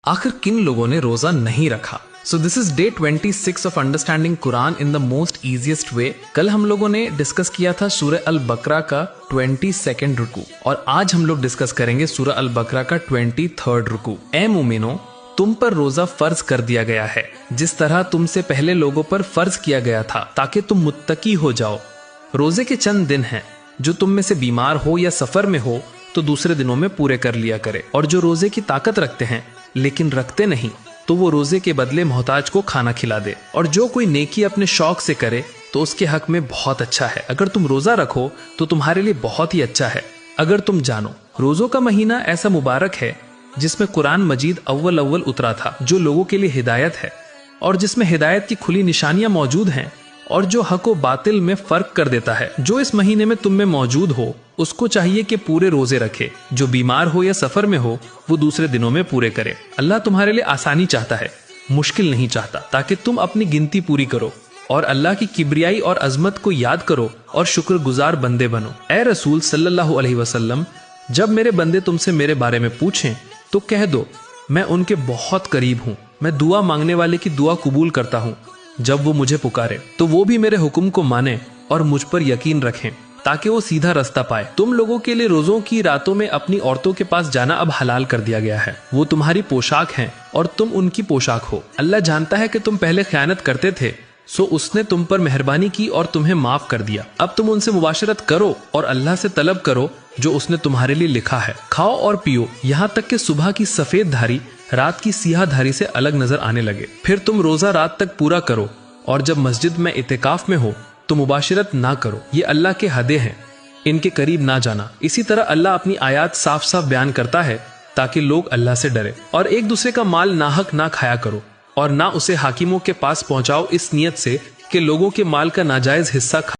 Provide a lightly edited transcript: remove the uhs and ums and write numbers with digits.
आखिर किन लोगों ने रोजा नहीं रखा। So this is day 26 of understanding Quran in the most easiest way. कल हम लोगों ने डिस्कस किया था सूरह अल बकरा का 22nd रुकू और आज हम लोग डिस्कस करेंगे सूरह अल बकरा का 23rd रुकू। ए मोमिनो, तुम पर रोजा फर्ज कर दिया गया है जिस तरह तुमसे पहले लोगों पर फर्ज किया गया था ताकि तुम मुत्तकी हो जाओ। रोजे के चंद दिन हैं, जो तुम में से बीमार हो या सफर में हो तो दूसरे दिनों में पूरे कर लिया करे, और जो रोजे की ताकत रखते हैं लेकिन रखते नहीं तो वो रोजे के बदले मोहताज को खाना खिला दे। और जो कोई नेकी अपने शौक से करे तो उसके हक में बहुत अच्छा है। अगर तुम रोजा रखो तो तुम्हारे लिए बहुत ही अच्छा है। अगर तुम जानो, रोजों का महीना ऐसा मुबारक है जिसमें कुरान मजीद अव्वल उतरा था, जो लोगों के लिए हिदायत है और जिसमें हिदायत की खुली निशानियां मौजूद हैं और जो हक व बातिल में फर्क कर देता है। जो इस महीने में तुम में मौजूद हो उसको चाहिए कि पूरे रोजे रखे। जो बीमार हो या सफर में हो वो दूसरे दिनों में पूरे करे। अल्लाह तुम्हारे लिए आसानी चाहता है, मुश्किल नहीं चाहता, ताकि तुम अपनी गिनती पूरी करो और अल्लाह की किबरियाई और अजमत को याद करो और शुक्रगुजार बंदे बनो। ए रसूल सल्लल्लाहु अलैहि वसल्लम, जब मेरे बंदे तुमसे मेरे बारे में पूछें तो कह दो मैं उनके बहुत करीब हूँ। मैं दुआ मांगने वाले की दुआ कबूल करता हूँ। जब वो मुझे पुकारे तो वो भी मेरे हुक्म को माने और मुझ पर यकीन रखें ताकि वो सीधा रास्ता पाए। तुम लोगों के लिए रोजों की रातों में अपनी औरतों के पास जाना अब हलाल कर दिया गया है। वो तुम्हारी पोशाक हैं और तुम उनकी पोशाक हो। अल्लाह जानता है कि तुम पहले खयानत करते थे, सो उसने तुम पर मेहरबानी की और तुम्हें माफ कर दिया। अब तुम उनसे मुबाशरत करो और अल्लाह से तलब करो जो उसने तुम्हारे लिए लिखा है। खाओ और पियो यहाँ तक कि सुबह की सफेद धारी रात की सियाह धारी से अलग नजर आने लगे। फिर तुम रोजा रात तक पूरा करो और जब मस्जिद में इतिकाफ में हो तो मुबाशरत ना करो। ये अल्लाह के हदे हैं, इनके करीब ना जाना। इसी तरह अल्लाह अपनी आयात साफ साफ बयान करता है ताकि लोग अल्लाह से डरे। और एक दूसरे का माल नाहक ना खाया करो और ना उसे हाकिमों के पास पहुंचाओ इस नियत से कि लोगों के माल का नाजायज हिस्सा